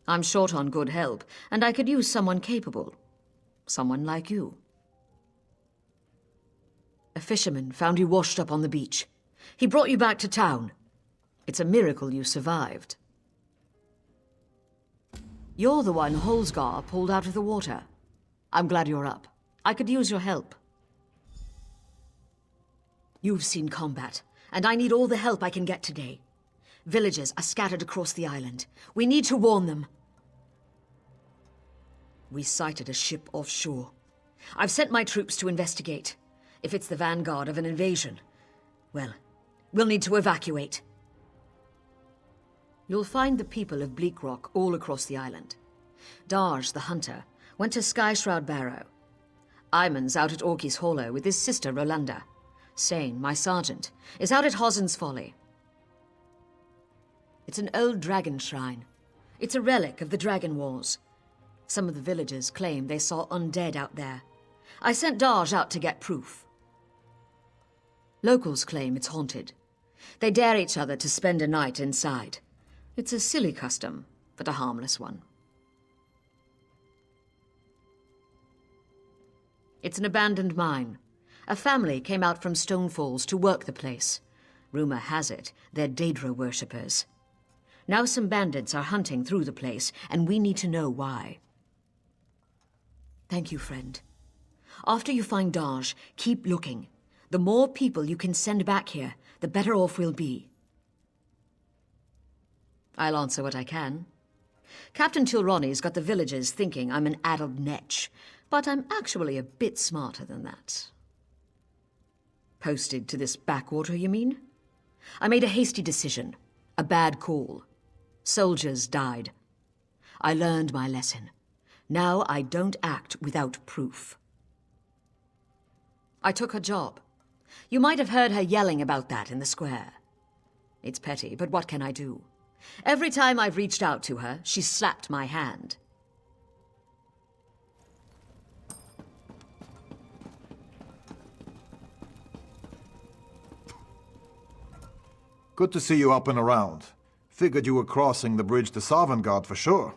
I'm short on good help, and I could use someone capable. Someone like you. A fisherman found you washed up on the beach. He brought you back to town. It's a miracle you survived. You're the one Holsgar pulled out of the water. I'm glad you're up. I could use your help. You've seen combat, and I need all the help I can get today. Villages are scattered across the island. We need to warn them. We sighted a ship offshore. I've sent my troops to investigate. If it's the vanguard of an invasion, well, we'll need to evacuate. You'll find the people of Bleakrock all across the island. Darj, the hunter, went to Skyshroud Barrow. Eiman's out at Orky's Hollow with his sister Rolanda. Sane, my sergeant, is out at Hozzin's Folly. It's an old dragon shrine. It's a relic of the Dragon Wars. Some of the villagers claim they saw undead out there. I sent Darj out to get proof. Locals claim it's haunted. They dare each other to spend a night inside. It's a silly custom, but a harmless one. It's an abandoned mine. A family came out from Stone Falls to work the place. Rumor has it they're Daedra worshippers. Now some bandits are hunting through the place, and we need to know why. Thank you, friend. After you find Darj, keep looking. The more people you can send back here, the better off we'll be. I'll answer what I can. Captain Tilroni's got the villagers thinking I'm an addled netch, but I'm actually a bit smarter than that. Posted to this backwater, you mean? I made a hasty decision. A bad call. Soldiers died. I learned my lesson. Now I don't act without proof. I took her job. You might have heard her yelling about that in the square. It's petty, but what can I do? Every time I've reached out to her, she's slapped my hand. Good to see you up and around. Figured you were crossing the bridge to Sovngarde for sure.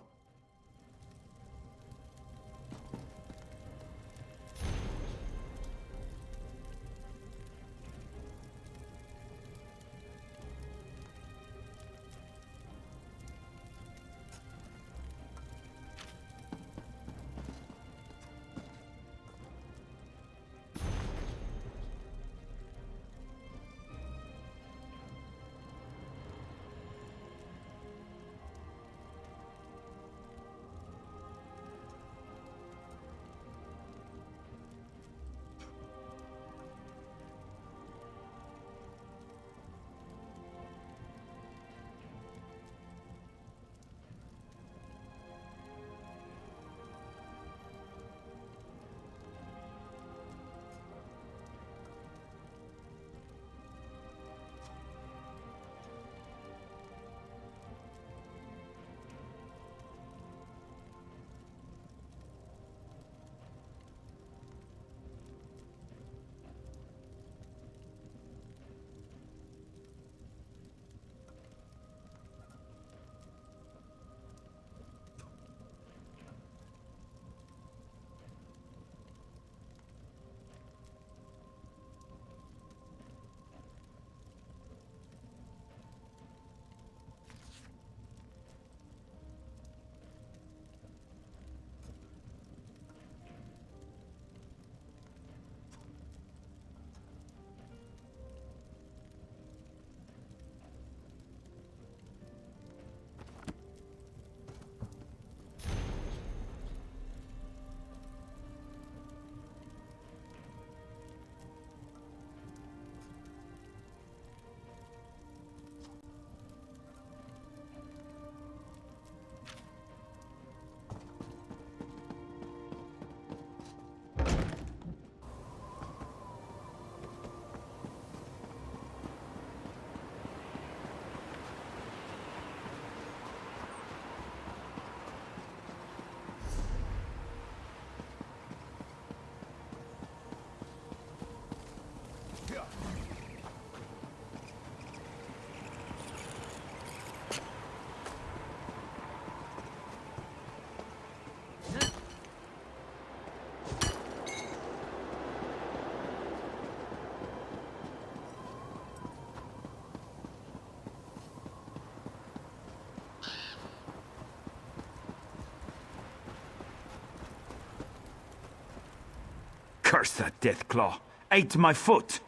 Curse that Deathclaw. Ate my foot.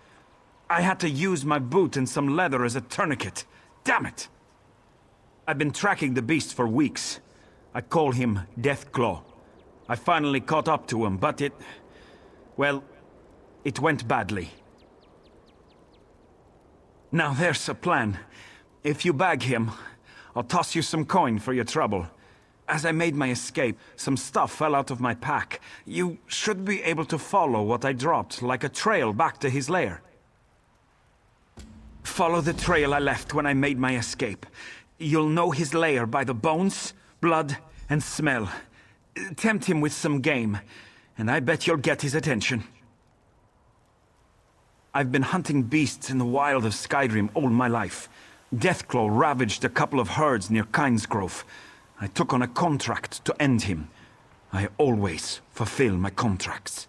I had to use my boot and some leather as a tourniquet. Damn it! I've been tracking the beast for weeks. I call him Deathclaw. I finally caught up to him, but well, it went badly. Now there's a plan. If you bag him, I'll toss you some coin for your trouble. As I made my escape, some stuff fell out of my pack. You should be able to follow what I dropped, like a trail back to his lair. Follow the trail I left when I made my escape. You'll know his lair by the bones, blood, and smell. Tempt him with some game, and I bet you'll get his attention. I've been hunting beasts in the wild of Skyrim all my life. Deathclaw ravaged a couple of herds near Kynesgrove. I took on a contract to end him. I always fulfill my contracts.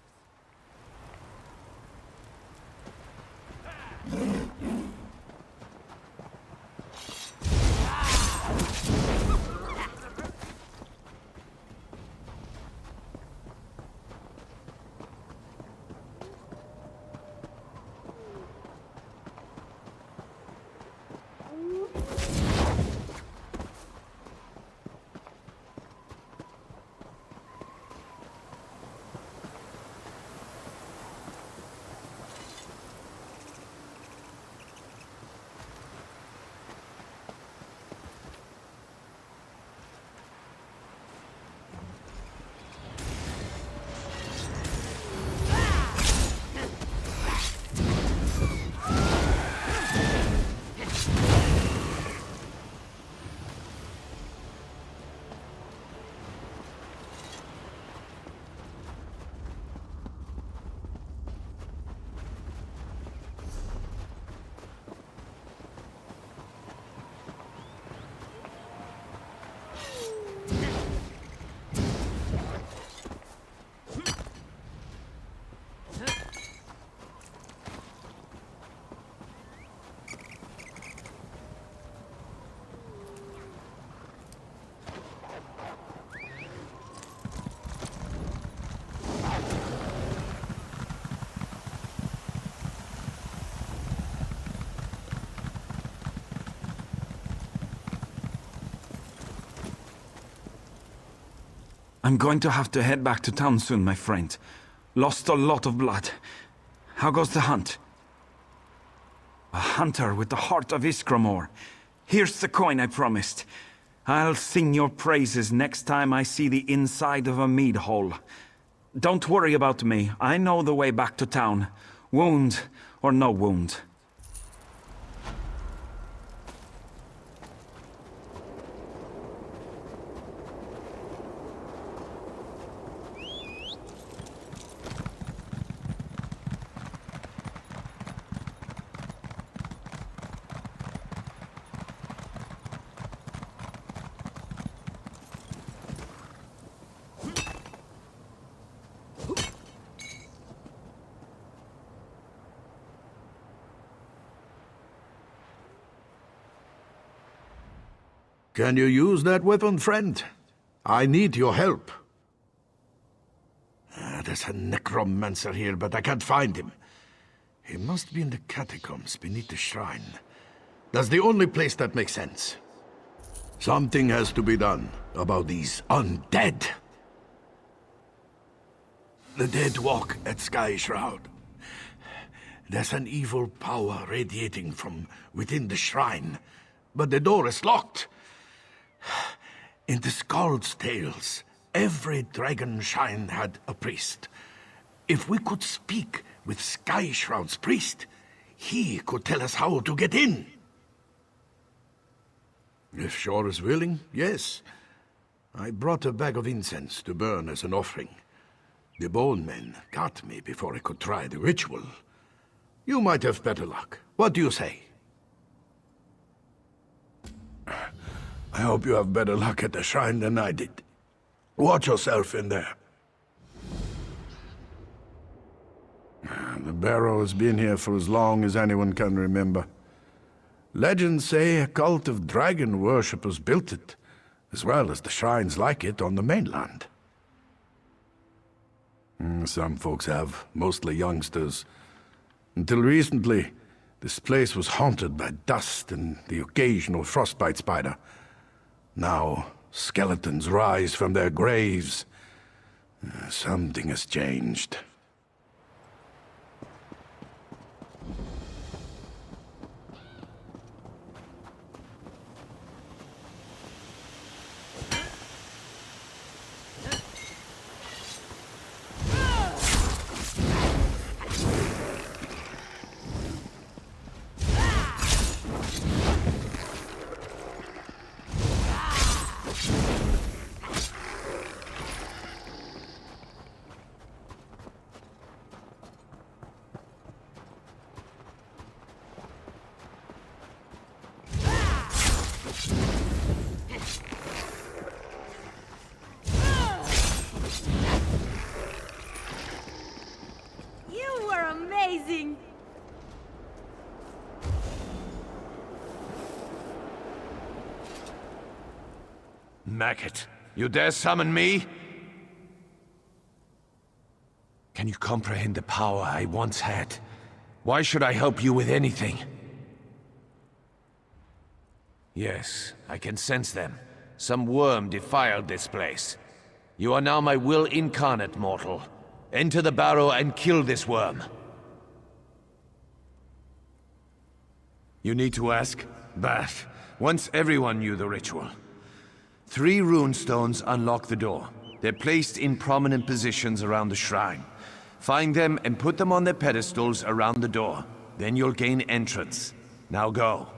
I'm going to have to head back to town soon, my friend. Lost a lot of blood. How goes the hunt? A hunter with the heart of Iskramor. Here's the coin I promised. I'll sing your praises next time I see the inside of a mead hall. Don't worry about me. I know the way back to town. Wound or no wound. Can you use that weapon, friend? I need your help. There's a necromancer here, but I can't find him. He must be in the catacombs beneath the shrine. That's the only place that makes sense. Something has to be done about these undead. The dead walk at Skyshroud. There's an evil power radiating from within the shrine, but the door is locked. In the Skald's tales, every dragon shrine had a priest. If we could speak with Skyshroud's priest, he could tell us how to get in. If Shore is willing, yes. I brought a bag of incense to burn as an offering. The bone men got me before I could try the ritual. You might have better luck. What do you say? I hope you have better luck at the shrine than I did. Watch yourself in there. The barrow has been here for as long as anyone can remember. Legends say a cult of dragon worshippers built it, as well as the shrines like it on the mainland. Some folks have, mostly youngsters. Until recently, this place was haunted by dust and the occasional frostbite spider. Now, skeletons rise from their graves. Something has changed. Maggot, you dare summon me? Can you comprehend the power I once had? Why should I help you with anything? Yes, I can sense them. Some worm defiled this place. You are now my will incarnate, mortal. Enter the barrow and kill this worm. You need to ask? But once everyone knew the ritual. 3 rune stones unlock the door. They're placed in prominent positions around the shrine. Find them and put them on their pedestals around the door. Then you'll gain entrance. Now go.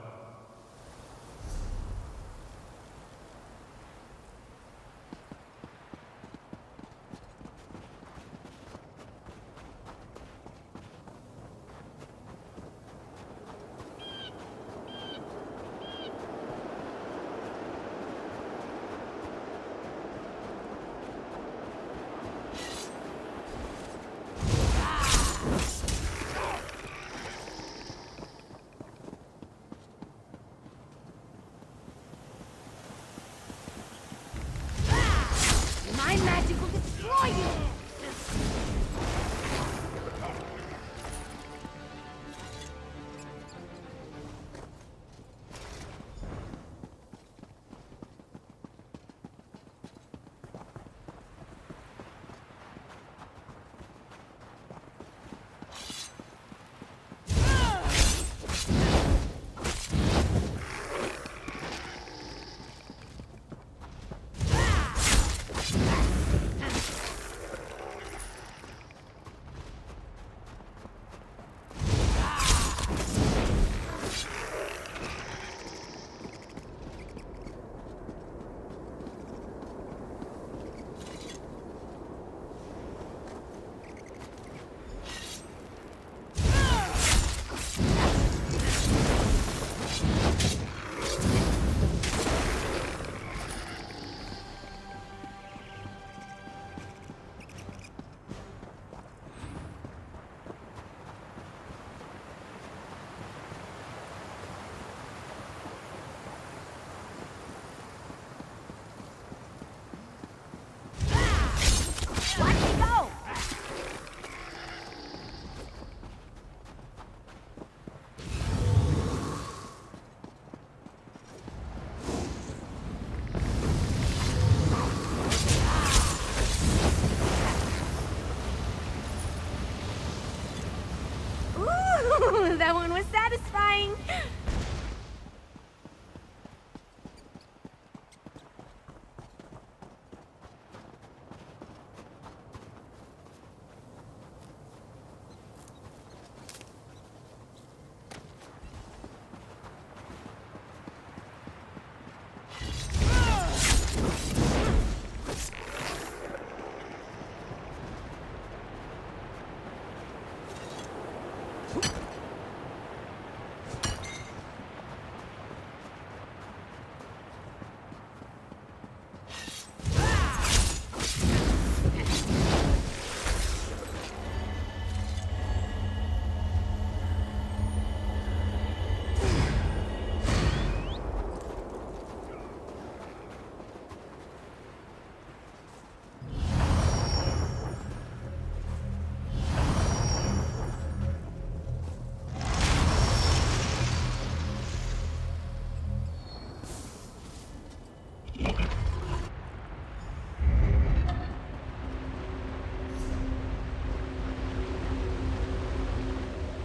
That one was satisfying.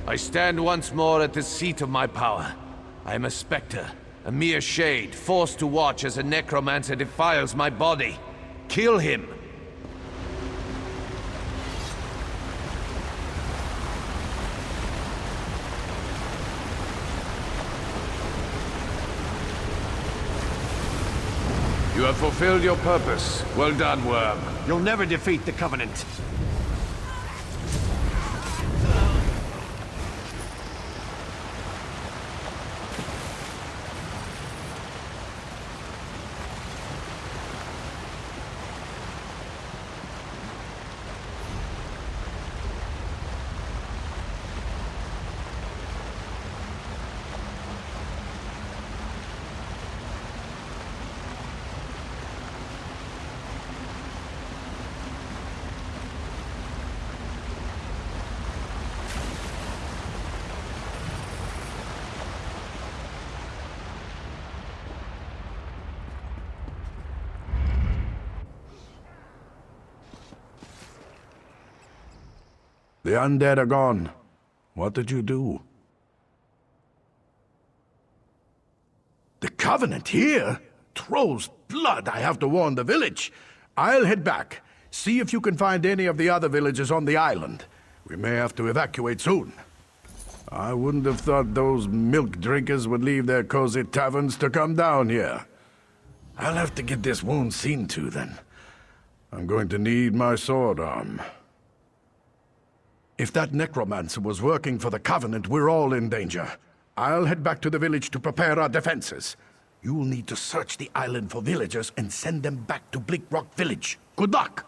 I stand once more at the seat of my power. I am a spectre, a mere shade, forced to watch as a necromancer defiles my body. Kill him! You have fulfilled your purpose. Well done, Worm. You'll never defeat the Covenant. The undead are gone. What did you do? The Covenant here? Troll's blood, I have to warn the village. I'll head back. See if you can find any of the other villages on the island. We may have to evacuate soon. I wouldn't have thought those milk drinkers would leave their cozy taverns to come down here. I'll have to get this wound seen to, then. I'm going to need my sword arm. If that necromancer was working for the Covenant, we're all in danger. I'll head back to the village to prepare our defenses. You'll need to search the island for villagers and send them back to Bleakrock village. Good luck!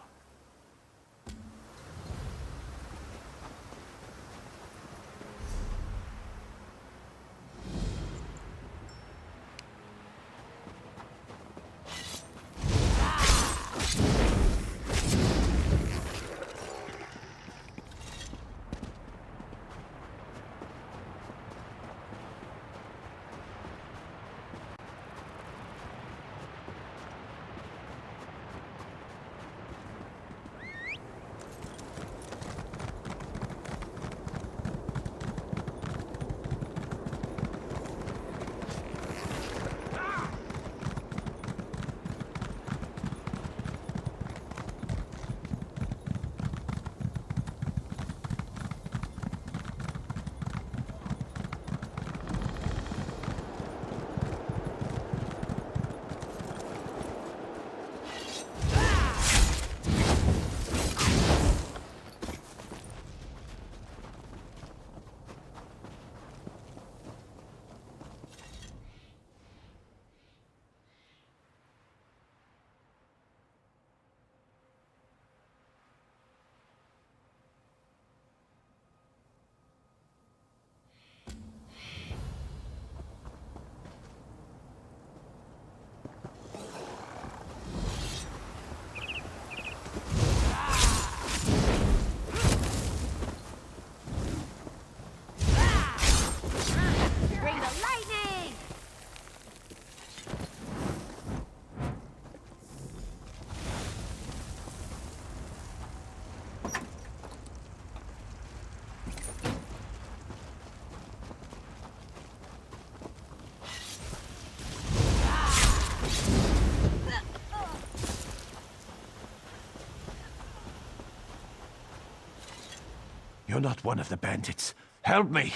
You're not one of the bandits. Help me!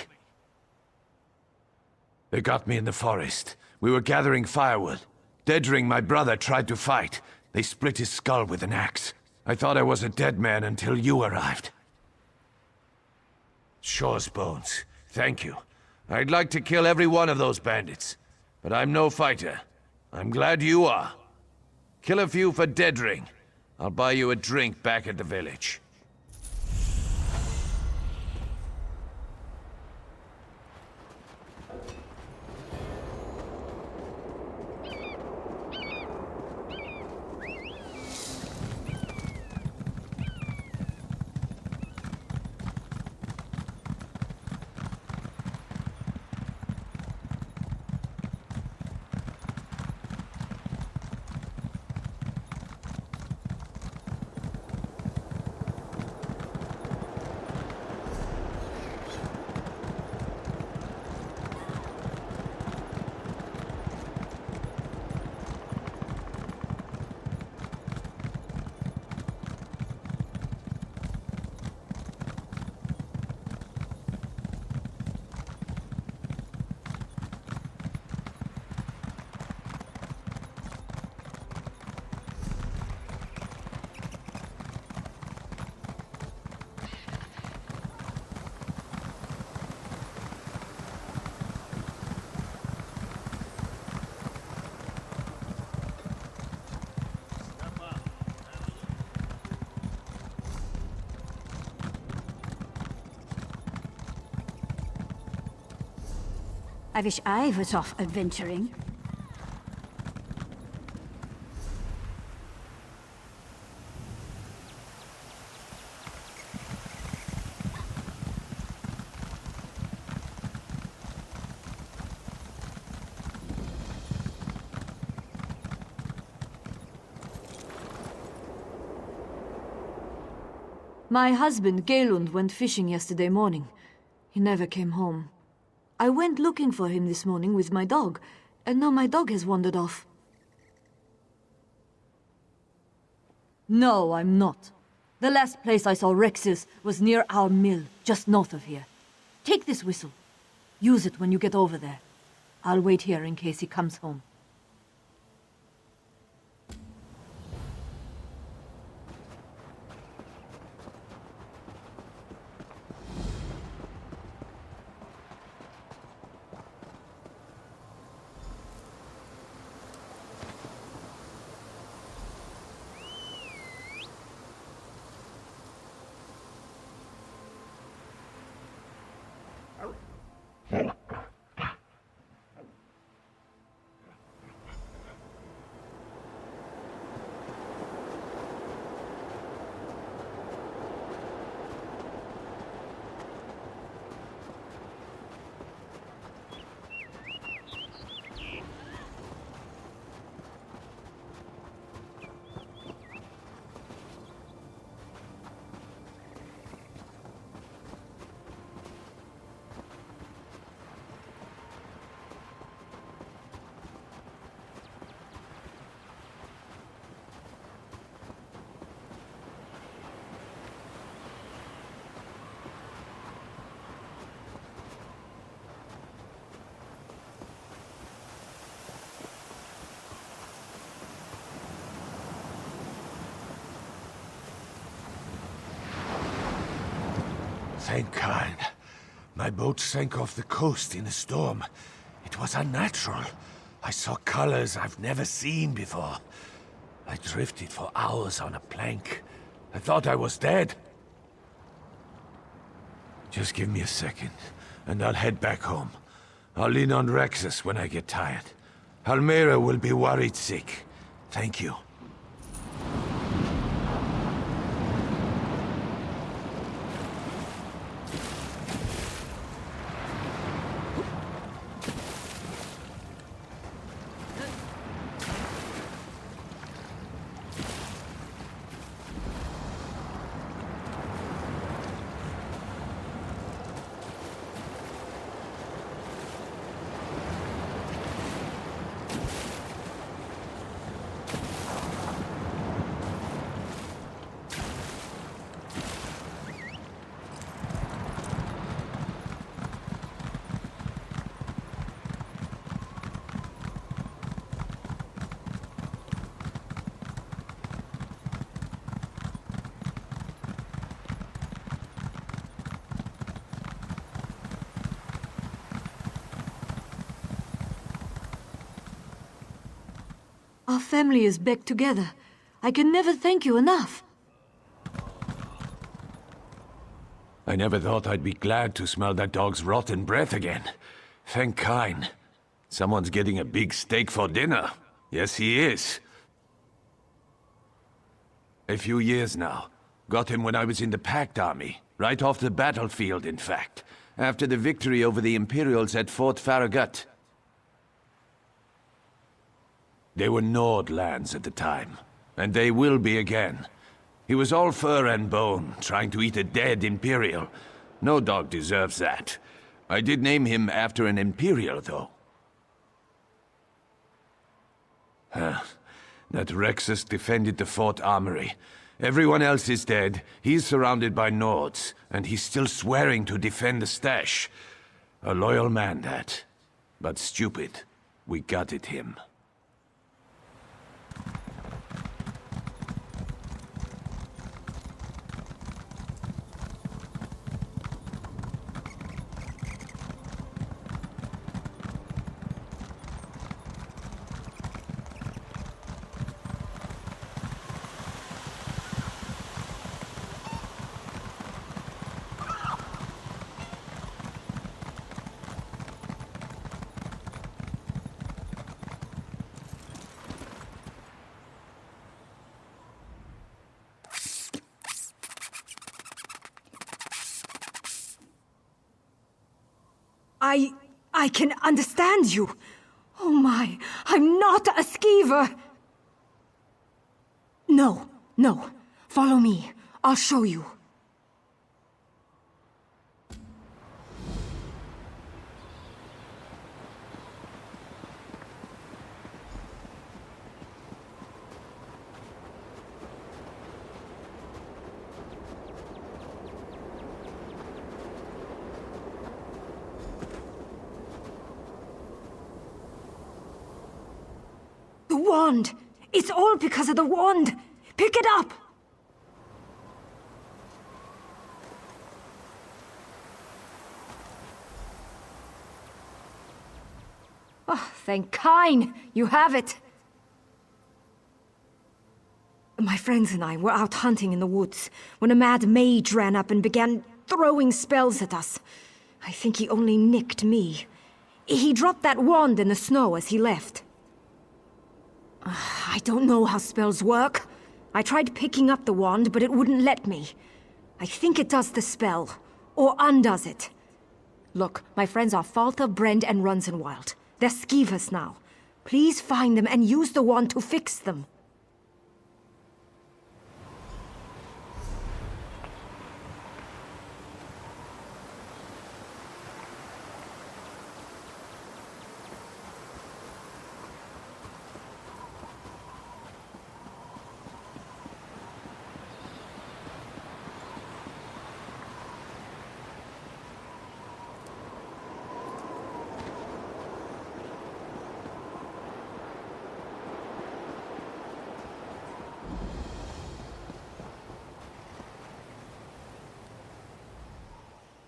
They got me in the forest. We were gathering firewood. Dedring, my brother, tried to fight. They split his skull with an axe. I thought I was a dead man until you arrived. Shore's bones. Thank you. I'd like to kill every one of those bandits. But I'm no fighter. I'm glad you are. Kill a few for Dedring. I'll buy you a drink back at the village. I wish I was off adventuring. My husband, Galund, went fishing yesterday morning. He never came home. I went looking for him this morning with my dog, and now my dog has wandered off. No, I'm not. The last place I saw Rex's was near our mill, just north of here. Take this whistle. Use it when you get over there. I'll wait here in case he comes home. Thank God. My boat sank off the coast in a storm. It was unnatural. I saw colors I've never seen before. I drifted for hours on a plank. I thought I was dead. Just give me a second, and I'll head back home. I'll lean on Rexus when I get tired. Halmera will be worried sick. Thank you. Our family is back together. I can never thank you enough. I never thought I'd be glad to smell that dog's rotten breath again. Thank Kine. Someone's getting a big steak for dinner. Yes, he is. A few years now. Got him when I was in the Pact Army. Right off the battlefield, in fact. After the victory over the Imperials at Fort Farragut. They were Nord lands at the time, and they will be again. He was all fur and bone, trying to eat a dead Imperial. No dog deserves that. I did name him after an Imperial, though. That Rexus defended the fort armory. Everyone else is dead, he's surrounded by Nords, and he's still swearing to defend the stash. A loyal man, that. But stupid. We gutted him. I can understand you. Oh my, I'm not a skeever. No, no. Follow me. I'll show you. The wand! It's all because of the wand! Pick it up! Oh, thank Kine! You have it! My friends and I were out hunting in the woods when a mad mage ran up and began throwing spells at us. I think he only nicked me. He dropped that wand in the snow as he left. I don't know how spells work. I tried picking up the wand, but it wouldn't let me. I think it does the spell, or undoes it. Look, my friends are Faltha, Brend, and Runzenwild. They're skeevers now. Please find them and use the wand to fix them.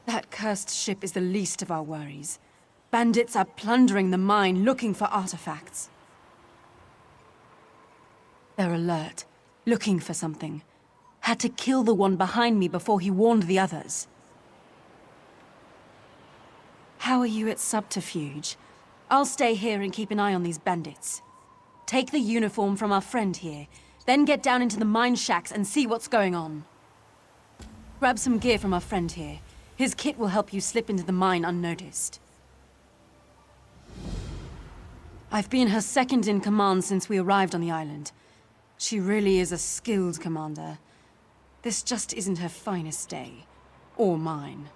That cursed ship is the least of our worries. Bandits are plundering the mine, looking for artifacts. They're alert, looking for something. Had to kill the one behind me before he warned the others. How are you at subterfuge? I'll stay here and keep an eye on these bandits. Take the uniform from our friend here, then get down into the mine shacks and see what's going on. Grab some gear from our friend here. His kit will help you slip into the mine unnoticed. I've been her second in command since we arrived on the island. She really is a skilled commander. This just isn't her finest day. Or mine.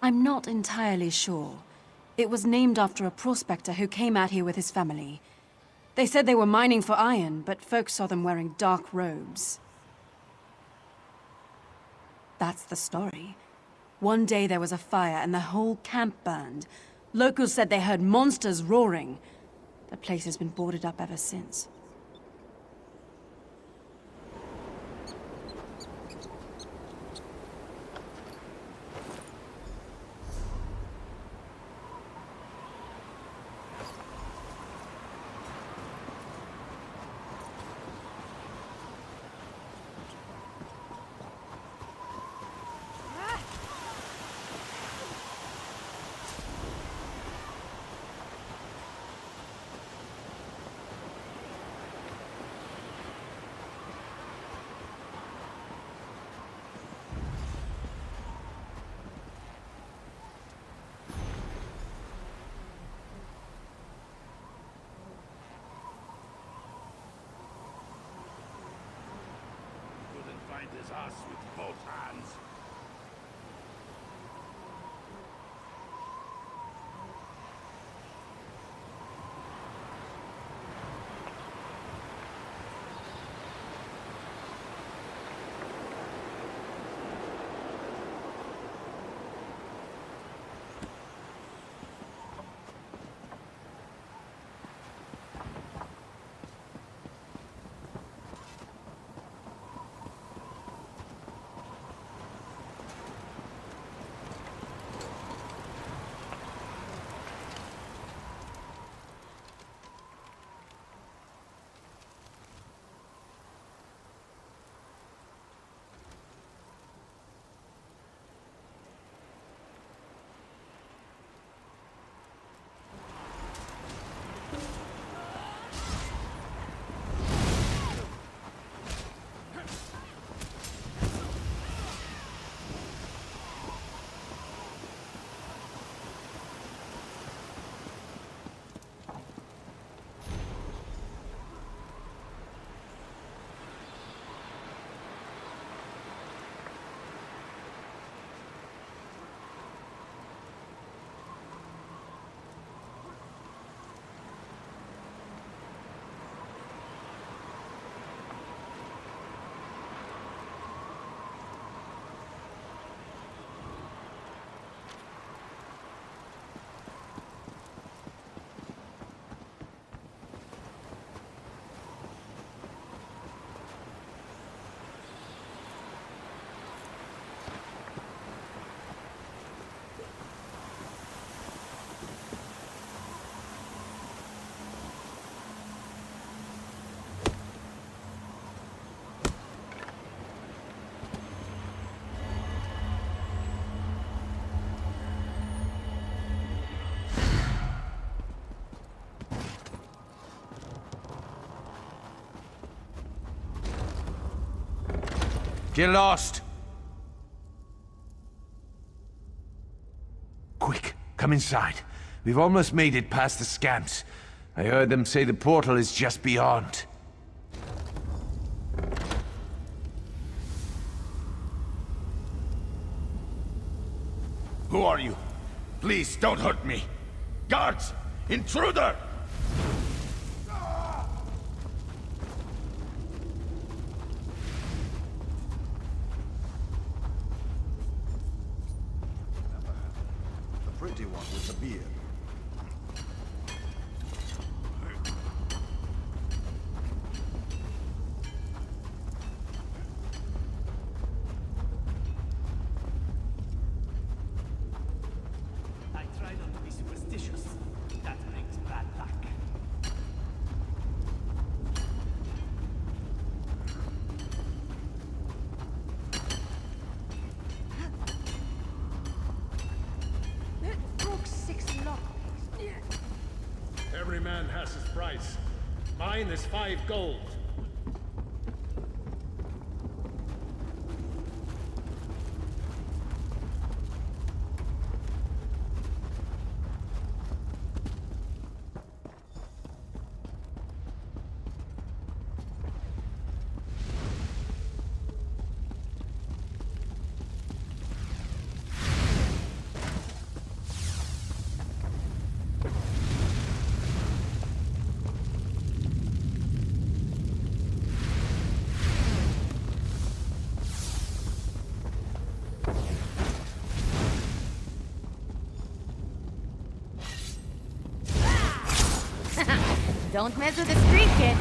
I'm not entirely sure. It was named after a prospector who came out here with his family. They said they were mining for iron, but folks saw them wearing dark robes. That's the story. One day there was a fire and the whole camp burned. Locals said they heard monsters roaring. The place has been boarded up ever since. His ass with both hands. Get lost! Quick, come inside. We've almost made it past the scamps. I heard them say the portal is just beyond. Who are you? Please, don't hurt me. Guards! Intruder! The pretty one with the beard. I try not to be superstitious. That brings bad luck. Every man has his price. Mine is 5 gold. Don't mess with the street kid.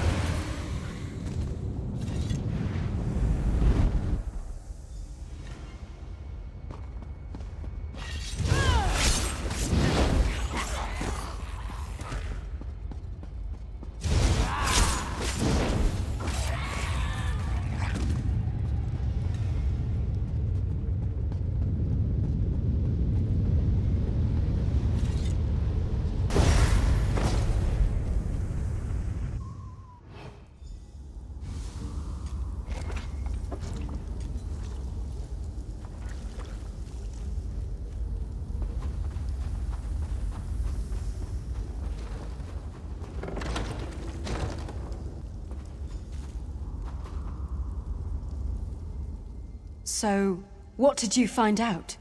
So, what did you find out?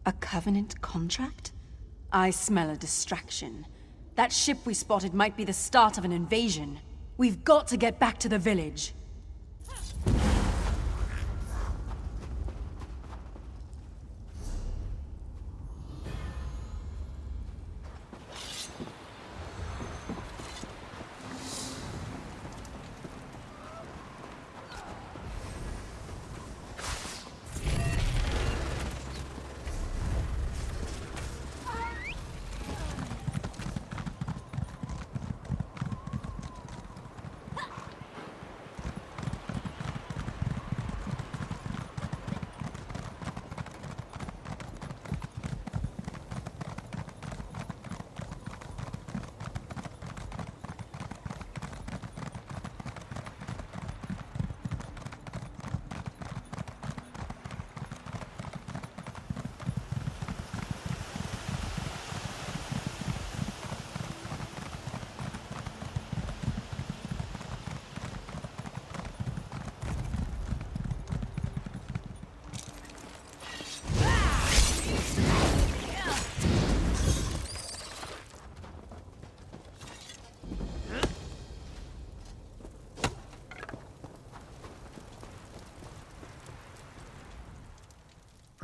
A Covenant contract? I smell a distraction. That ship we spotted might be the start of an invasion. We've got to get back to the village.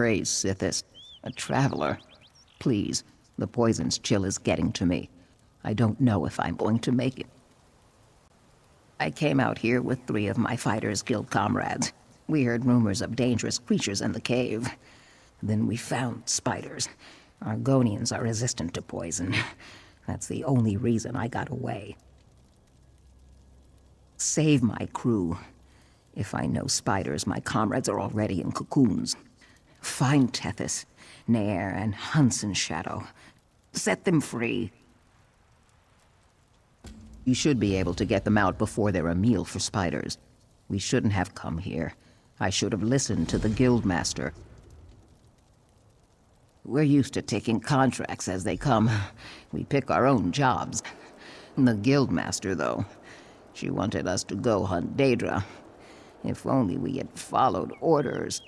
Praise Sithis. A traveler. Please, the poison's chill is getting to me. I don't know if I'm going to make it. I came out here with 3 of my Fighters Guild comrades. We heard rumors of dangerous creatures in the cave. Then we found spiders. Argonians are resistant to poison. That's the only reason I got away. Save my crew. If I know spiders, my comrades are already in cocoons. Find Tethys, Nair, and Hunson's shadow. Set them free. You should be able to get them out before they're a meal for spiders. We shouldn't have come here. I should have listened to the guildmaster. We're used to taking contracts as they come. We pick our own jobs. The guildmaster, though, she wanted us to go hunt Daedra. If only we had followed orders.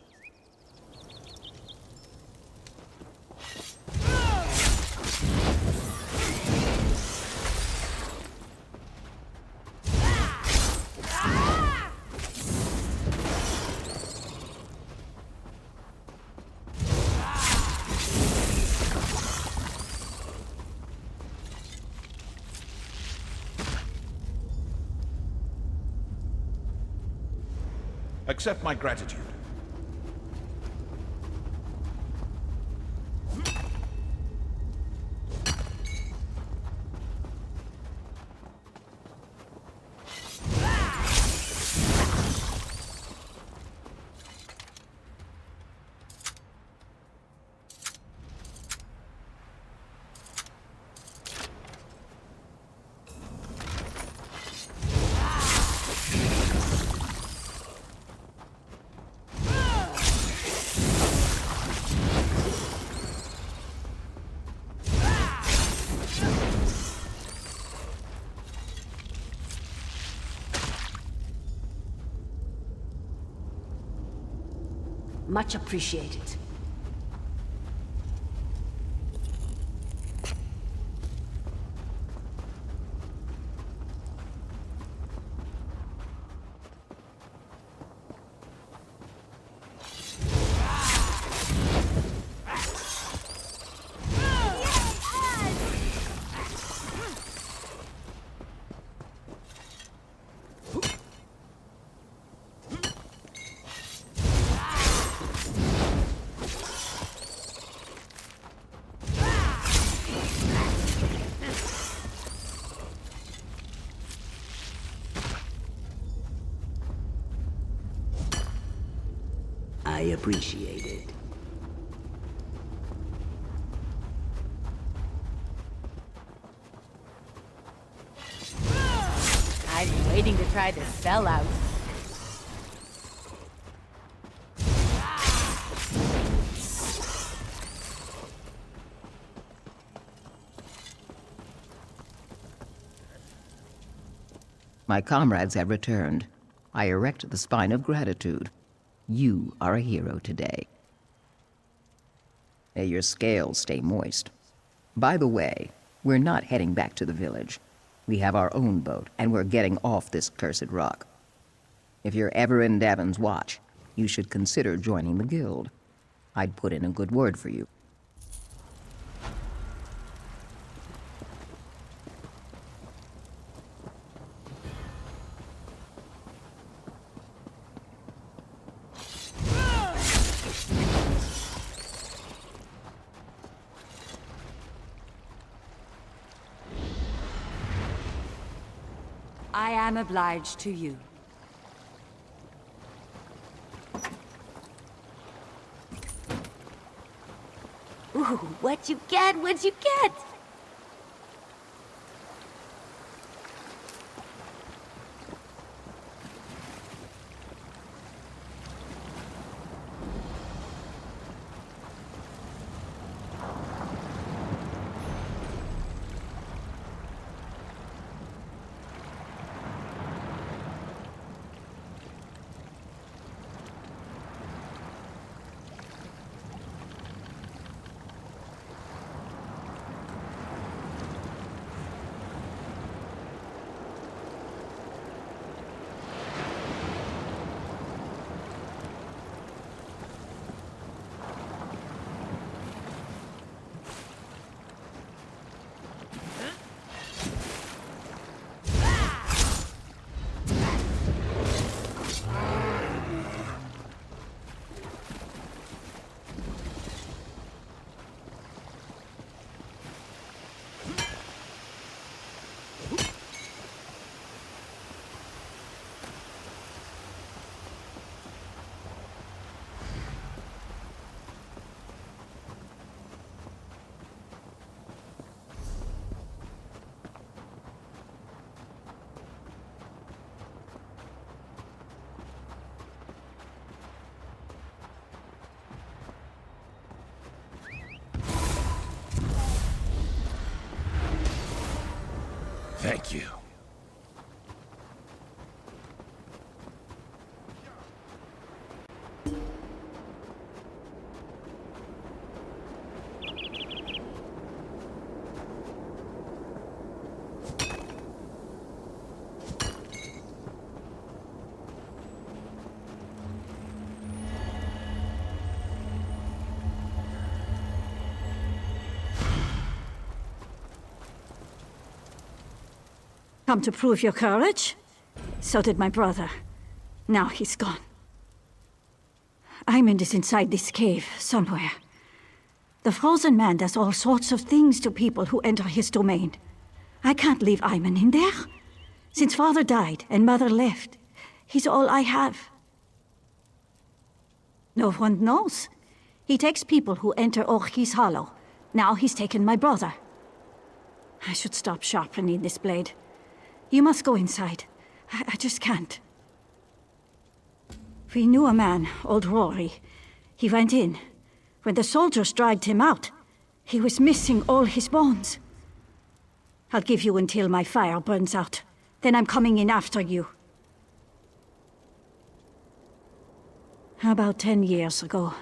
Accept my gratitude. Much appreciated. I appreciate it. I've been waiting to try this spell out. My comrades have returned. I erect the spine of gratitude. You are a hero today. May your scales stay moist. By the way, we're not heading back to the village. We have our own boat, and we're getting off this cursed rock. If you're ever in Davon's watch, you should consider joining the guild. I'd put in a good word for you. I am obliged to you. Ooh, what you get? What'd you get? Thank you. Come to prove your courage? So did my brother. Now he's gone. Eiman is inside this cave, somewhere. The frozen man does all sorts of things to people who enter his domain. I can't leave Eiman in there. Since father died and mother left, he's all I have. No one knows. He takes people who enter Orkey's Hollow. Now he's taken my brother. I should stop sharpening this blade. You must go inside. I just can't. We knew a man, old Rory. He went in. When the soldiers dragged him out, he was missing all his bones. I'll give you until my fire burns out. Then I'm coming in after you. About 10 years ago,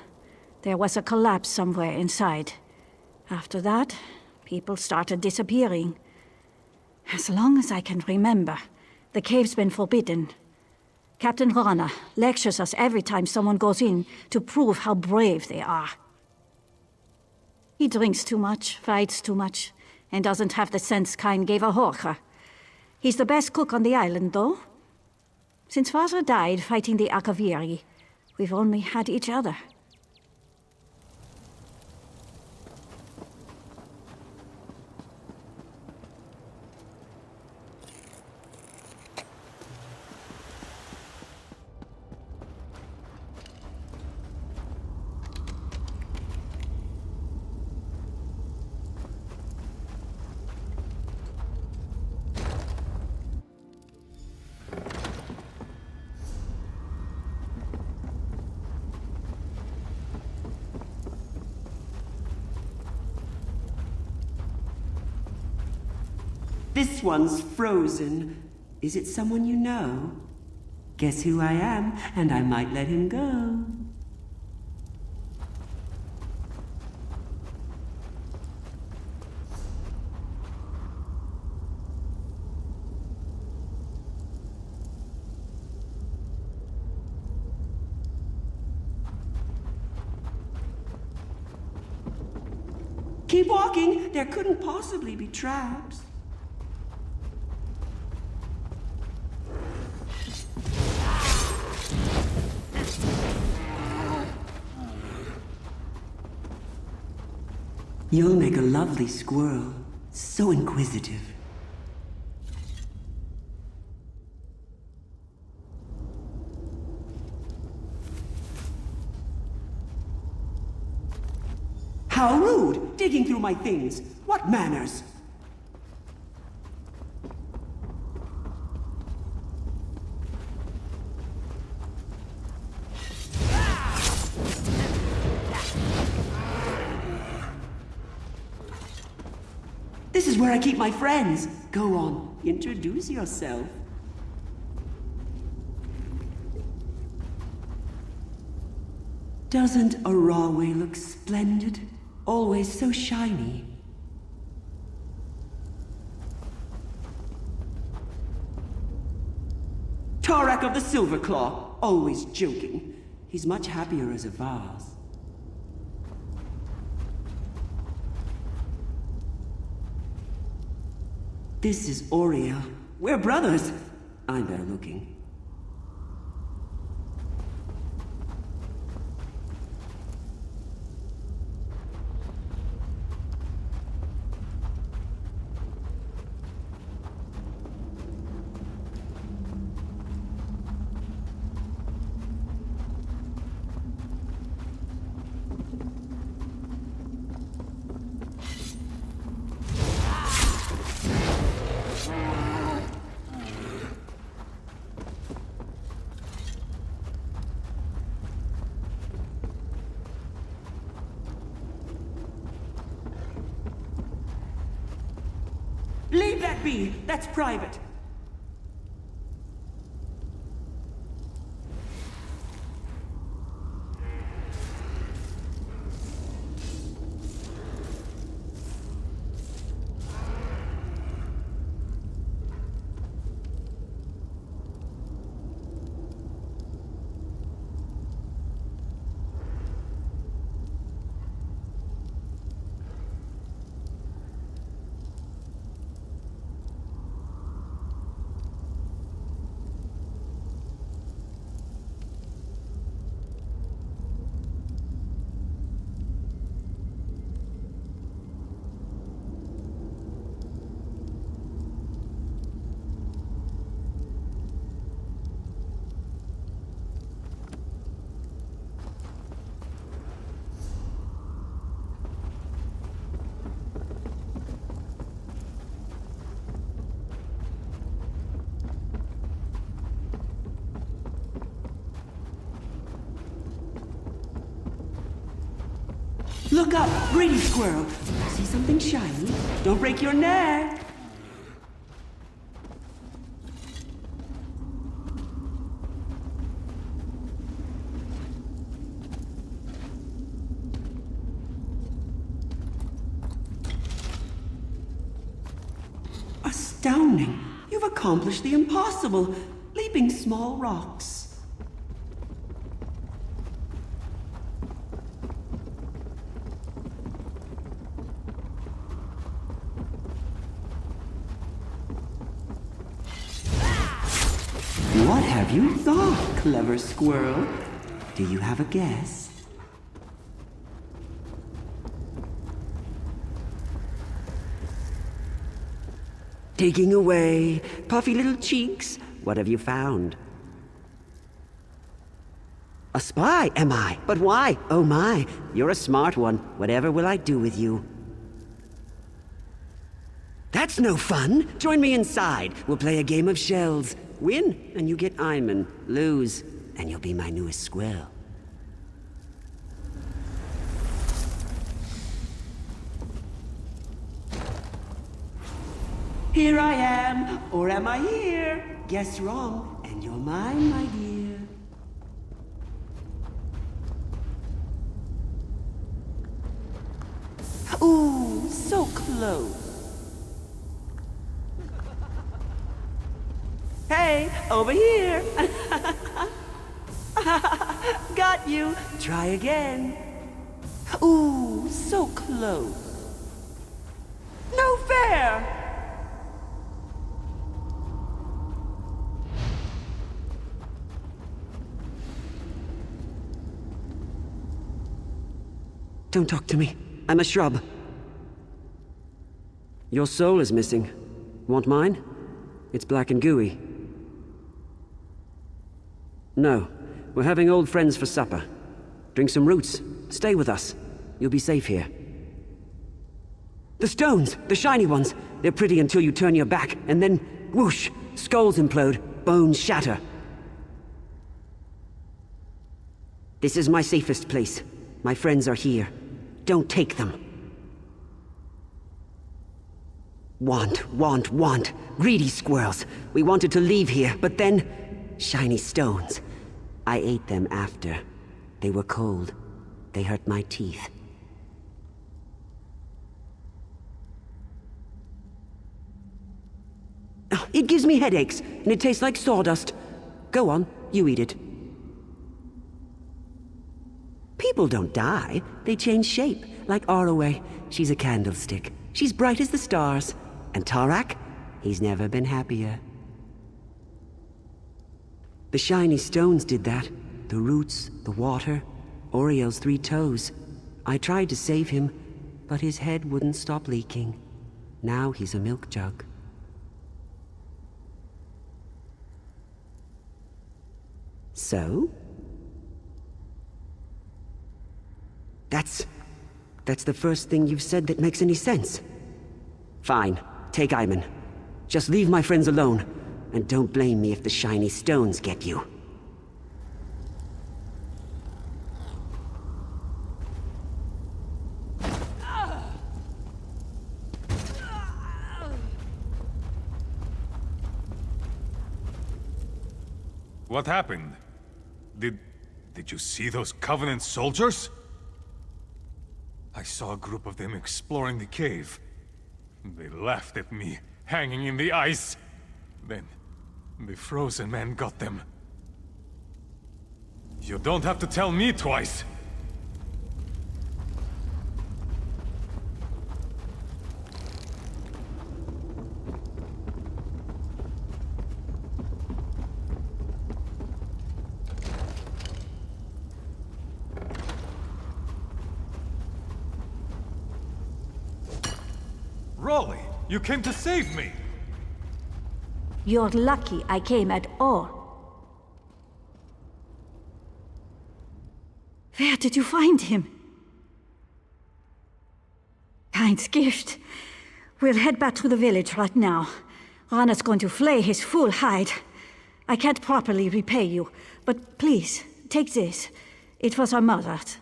there was a collapse somewhere inside. After that, people started disappearing. As long as I can remember, the cave's been forbidden. Captain Rana lectures us every time someone goes in to prove how brave they are. He drinks too much, fights too much, and doesn't have the sense Kain gave a Horker. He's the best cook on the island, though. Since father died fighting the Akaviri, we've only had each other. This one's frozen. Is it someone you know? Guess who I am, and I might let him go. Keep walking. There couldn't possibly be traps. You'll make a lovely squirrel. So inquisitive. How rude! Digging through my things. What manners? This is where I keep my friends. Go on, introduce yourself. Doesn't a rawway look splendid? Always so shiny. Tarak of the Silverclaw, always joking. He's much happier as a vase. This is Oriel. We're brothers. I'm better looking. Leave that be! That's private! Look up, greedy squirrel. See something shiny? Don't break your neck. Astounding. You've accomplished the impossible, leaping small rocks. What have you thought, clever squirrel? Do you have a guess? Digging away, puffy little cheeks. What have you found? A spy, am I? But why? Oh my, you're a smart one. Whatever will I do with you? That's no fun. Join me inside. We'll play a game of shells. Win, and you get Eiman. Lose, and you'll be my newest squirrel. Here I am, or am I here? Guess wrong, and you're mine, my dear. Ooh, so close. Hey, over here! Got you! Try again. Ooh, so close. No fair! Don't talk to me. I'm a shrub. Your soul is missing. Want mine? It's black and gooey. No. We're having old friends for supper. Drink some roots. Stay with us. You'll be safe here. The stones! The shiny ones! They're pretty until you turn your back, and then, whoosh! Skulls implode, bones shatter. This is my safest place. My friends are here. Don't take them. Want. Greedy squirrels. We wanted to leave here, but then... shiny stones. I ate them after. They were cold. They hurt my teeth. Oh, it gives me headaches, and it tastes like sawdust. Go on, you eat it. People don't die. They change shape, like Arroway. She's a candlestick. She's bright as the stars. And Tarak? He's never been happier. The shiny stones did that. The roots, the water, Oriel's 3 toes. I tried to save him, but his head wouldn't stop leaking. Now he's a milk jug. So? That's the first thing you've said that makes any sense. Fine, take Eiman. Just leave my friends alone, and don't blame me if the shiny stones get you. What happened? Did you see those Covenant soldiers? I saw a group of them exploring the cave. They laughed at me, hanging in the ice. Then, the frozen man got them. You don't have to tell me twice. Rolly, you came to save me! You're lucky I came at all. Where did you find him? Kind gift. We'll head back to the village right now. Rana's going to flay his full hide. I can't properly repay you, but please, take this. It was our mother's.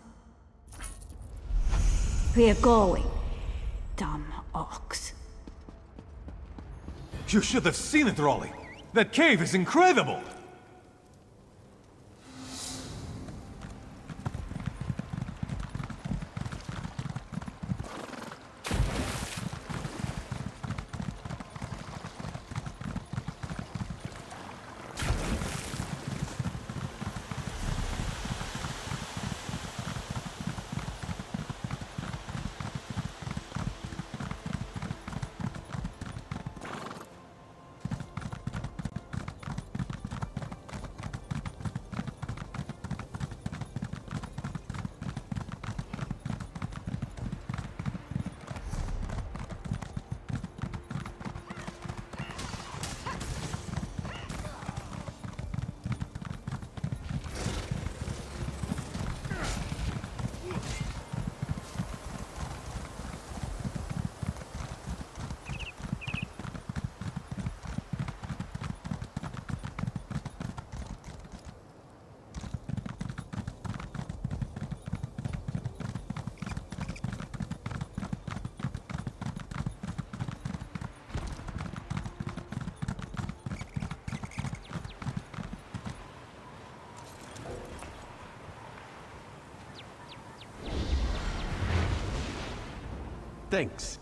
We're going. Dumb ox. You should have seen it, Rolly. That cave is incredible! Thanks.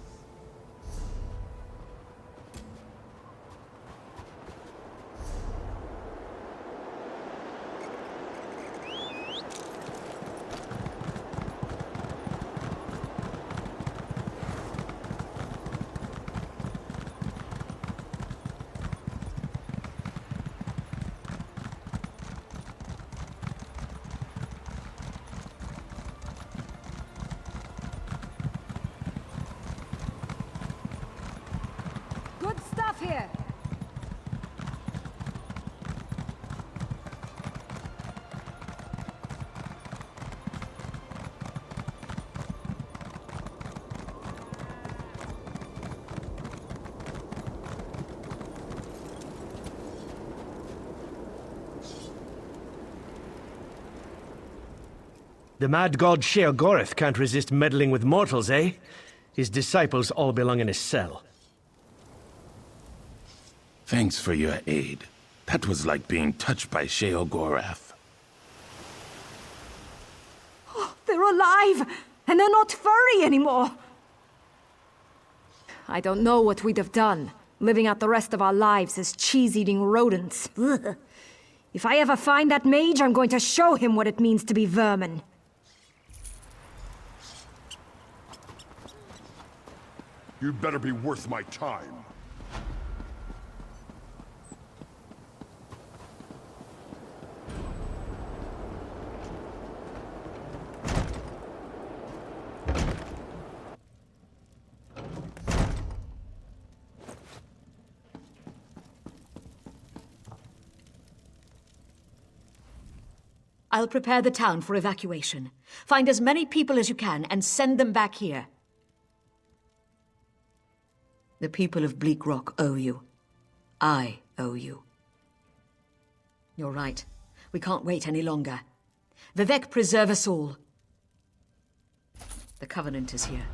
Here. The mad god Sheogorath can't resist meddling with mortals, eh? His disciples all belong in his cell. Thanks for your aid. That was like being touched by Sheogorath. Oh, they're alive! And they're not furry anymore! I don't know what we'd have done, living out the rest of our lives as cheese-eating rodents. Ugh. If I ever find that mage, I'm going to show him what it means to be vermin. You'd better be worth my time. I'll prepare the town for evacuation. Find as many people as you can and send them back here. The people of Bleakrock owe you. I owe you. You're right. We can't wait any longer. Vivek preserve us all. The Covenant is here.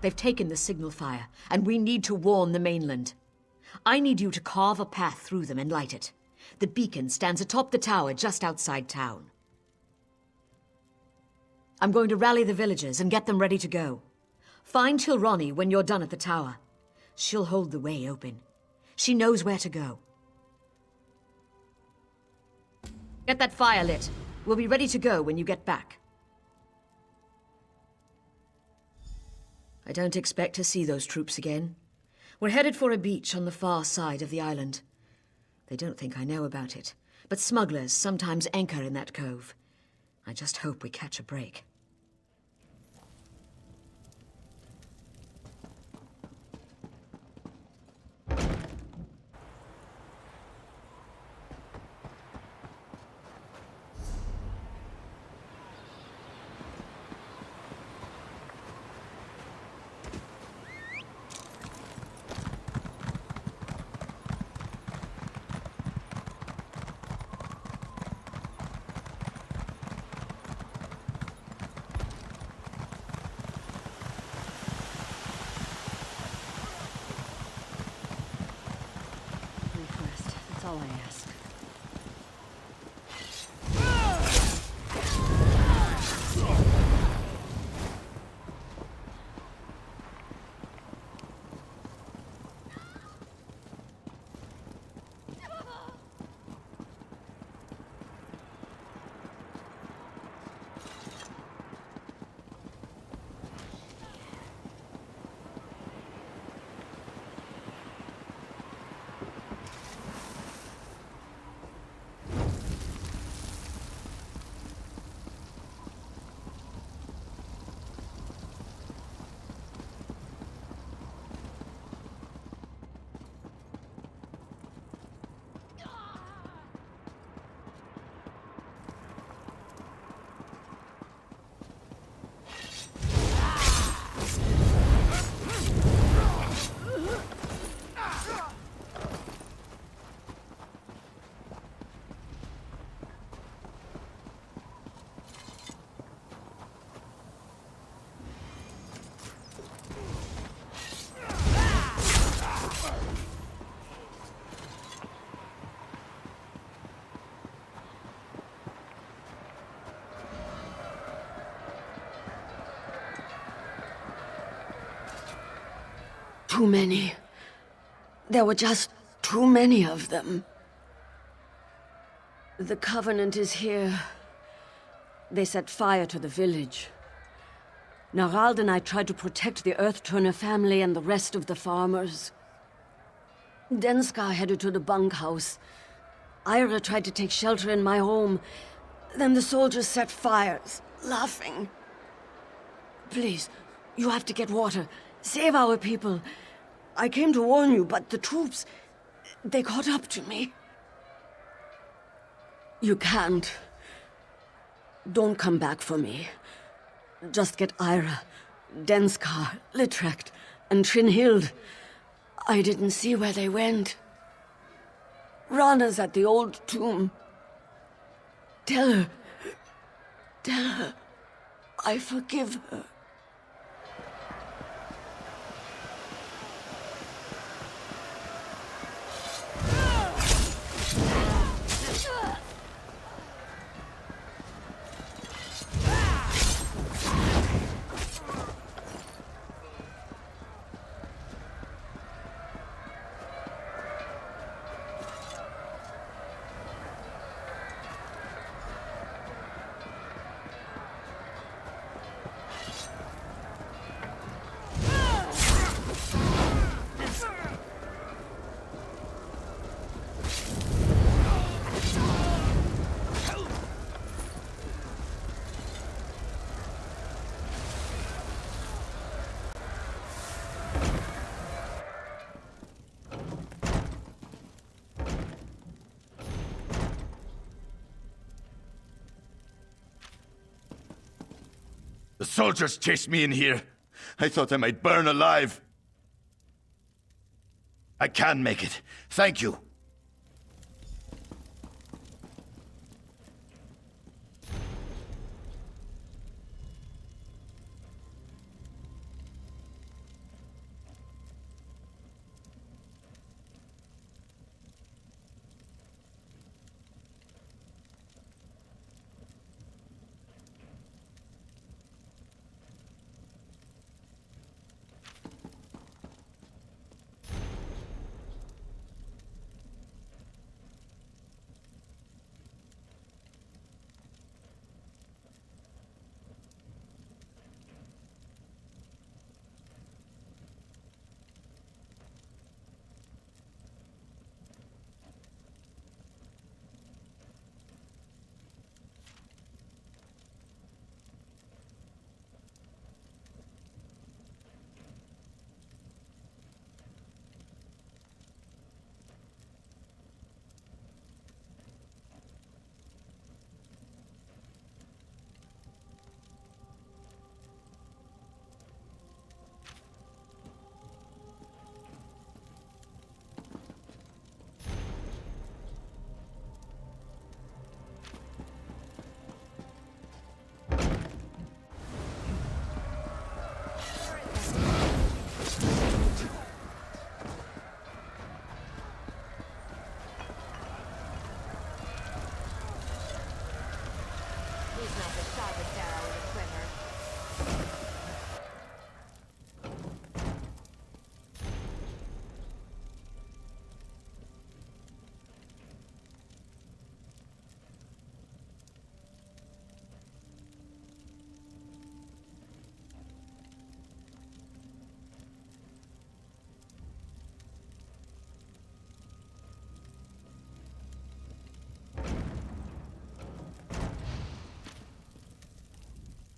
They've taken the signal fire, and we need to warn the mainland. I need you to carve a path through them and light it. The beacon stands atop the tower just outside town. I'm going to rally the villagers and get them ready to go. Find Chilronny when you're done at the tower. She'll hold the way open. She knows where to go. Get that fire lit. We'll be ready to go when you get back. I don't expect to see those troops again. We're headed for a beach on the far side of the island. They don't think I know about it, but smugglers sometimes anchor in that cove. I just hope we catch a break. all I ask. Too many. There were just too many of them. The Covenant is here. They set fire to the village. Narald and I tried to protect the Earth-Turner family and the rest of the farmers. Denskar headed to the bunkhouse. Ira tried to take shelter in my home. Then the soldiers set fires, laughing. Please, you have to get water. Save our people. I came to warn you, but the troops, they caught up to me. You can't. Don't come back for me. Just get Ira, Denskar, Litrecht, and Trinhild. I didn't see where they went. Rana's at the old tomb. Tell her, I forgive her. The soldiers chased me in here. I thought I might burn alive. I can make it. Thank you.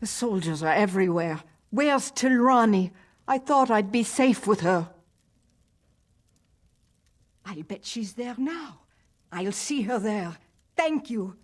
The soldiers are everywhere. Where's Tilrani? I thought I'd be safe with her. I'll bet she's there now. I'll see her there. Thank you.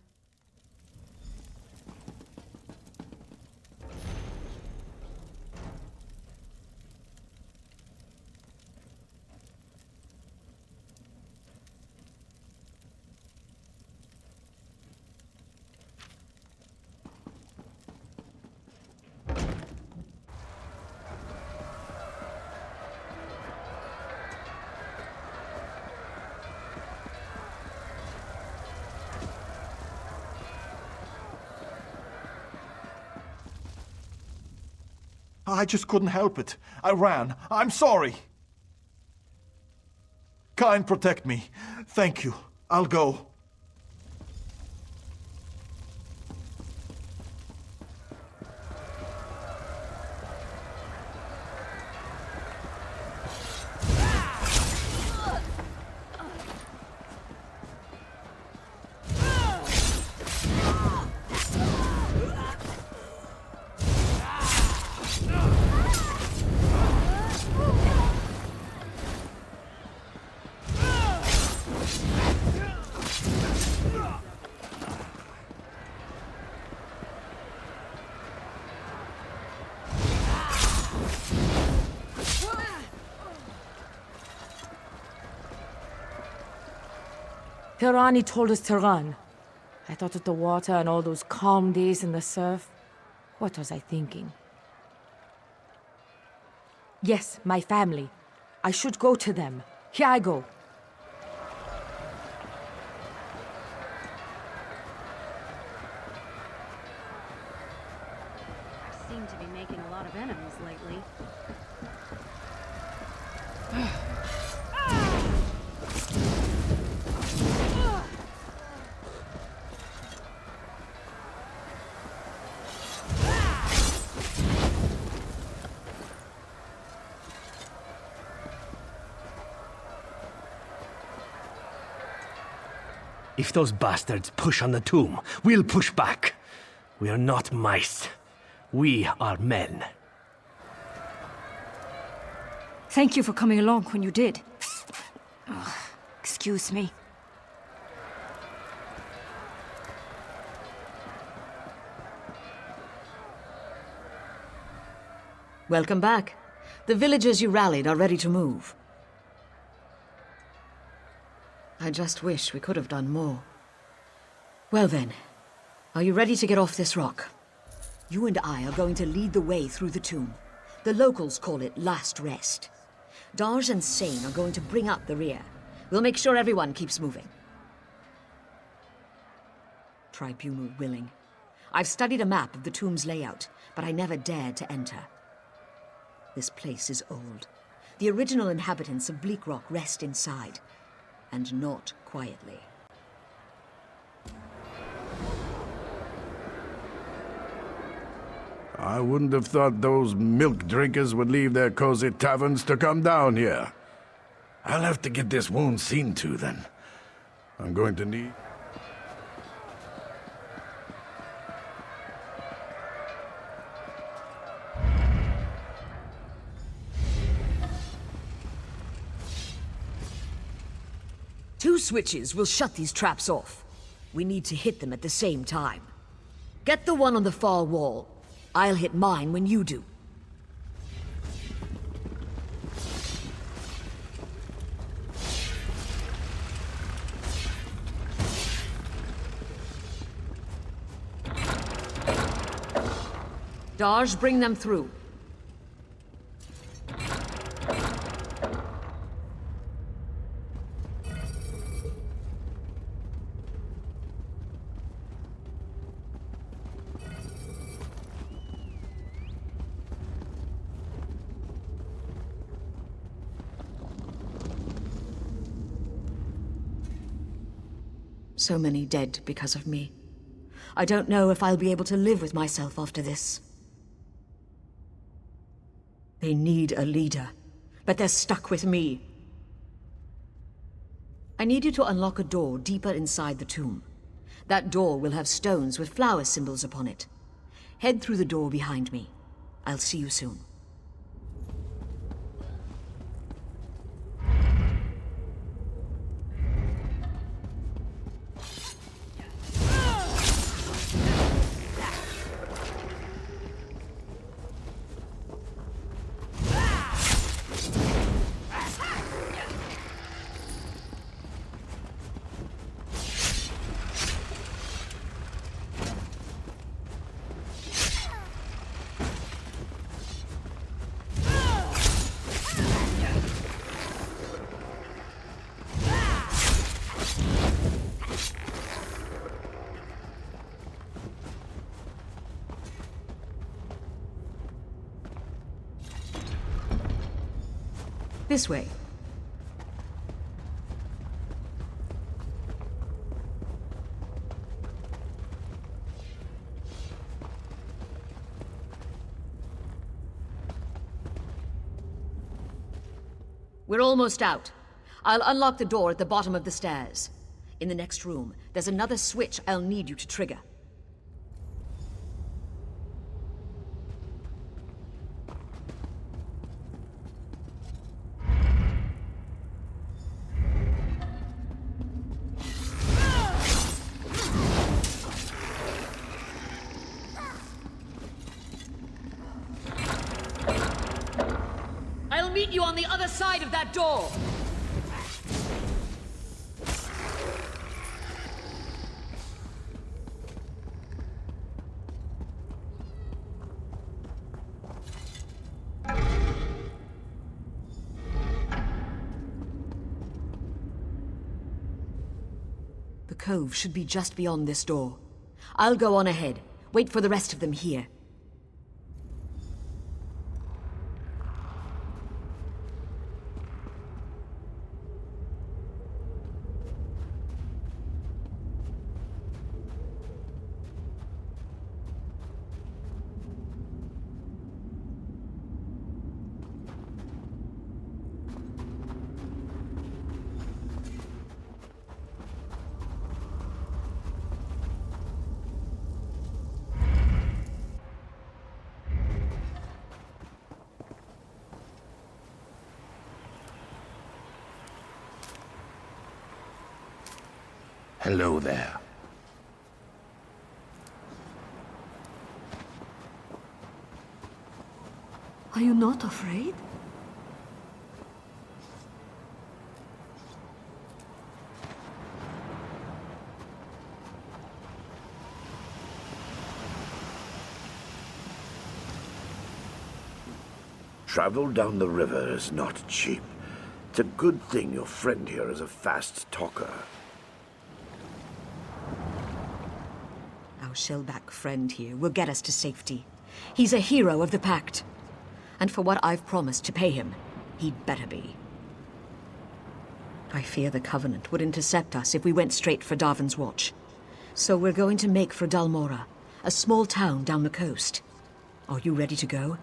I just couldn't help it. I ran. I'm sorry. Kind, protect me. Thank you. I'll go. Pirani told us to run. I thought of the water and all those calm days in the surf. What was I thinking? Yes, my family. I should go to them. Here I go. I seem to be making a lot of enemies lately. If those bastards push on the tomb, we'll push back. We are not mice. We are men. Thank you for coming along when you did. Ugh, excuse me. Welcome back. The villagers you rallied are ready to move. I just wish we could have done more. Well then, are you ready to get off this rock? You and I are going to lead the way through the tomb. The locals call it Last Rest. Darj and Sane are going to bring up the rear. We'll make sure everyone keeps moving. Tribunal willing. I've studied a map of the tomb's layout, but I never dared to enter. This place is old. The original inhabitants of Bleakrock rest inside. And not quietly. I wouldn't have thought those milk drinkers would leave their cozy taverns to come down here. I'll have to get this wound seen to, then. I'm going to need... Two switches will shut these traps off. We need to hit them at the same time. Get the one on the far wall. I'll hit mine when you do. Darj, bring them through. So many dead because of me. I don't know if I'll be able to live with myself after this. They need a leader, but they're stuck with me. I need you to unlock a door deeper inside the tomb. That door will have stones with flower symbols upon it. Head through the door behind me. I'll see you soon. This way. We're almost out. I'll unlock the door at the bottom of the stairs. In the next room, there's another switch I'll need you to trigger. Meet you on the other side of that door! The cove should be just beyond this door. I'll go on ahead. Wait for the rest of them here. Hello there. Are you not afraid? Travel down the river is not cheap. It's a good thing your friend here is a fast talker. Our shellback friend here will get us to safety. He's a hero of the Pact. And for what I've promised to pay him, he'd better be. I fear the Covenant would intercept us if we went straight for Darvin's Watch. So we're going to make for Dalmora, a small town down the coast. Are you ready to go?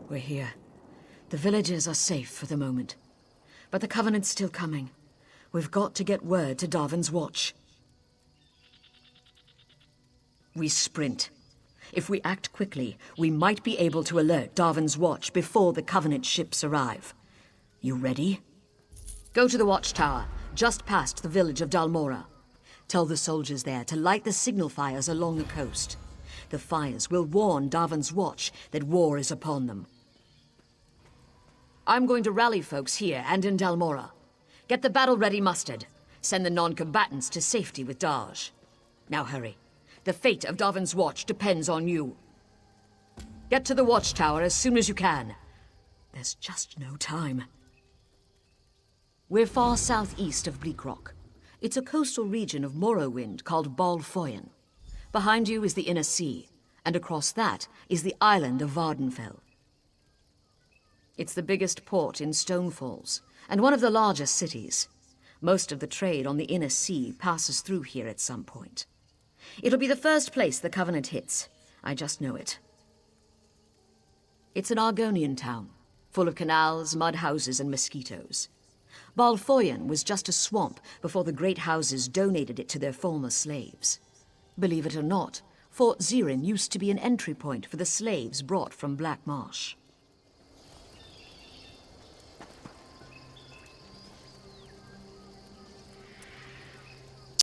We're here. The villagers are safe for the moment. But the Covenant's still coming. We've got to get word to Darvin's Watch. We sprint. If we act quickly, we might be able to alert Darvin's Watch before the Covenant ships arrive. You ready? Go to the watchtower, just past the village of Dalmora. Tell the soldiers there to light the signal fires along the coast. The fires will warn Darvin's Watch that war is upon them. I'm going to rally folks here and in Dalmora. Get the battle-ready mustered. Send the non-combatants to safety with Daj. Now hurry. The fate of Darvin's Watch depends on you. Get to the watchtower as soon as you can. There's just no time. We're far southeast of Bleakrock. It's a coastal region of Morrowind called Bal Foyen. Behind you is the Inner Sea, and across that is the island of Vardenfell. It's the biggest port in Stonefalls, and one of the largest cities. Most of the trade on the inner sea passes through here at some point. It'll be the first place the Covenant hits. I just know it. It's an Argonian town, full of canals, mud houses, and mosquitoes. Balfoyan was just a swamp before the great houses donated it to their former slaves. Believe it or not, Fort Zirin used to be an entry point for the slaves brought from Black Marsh.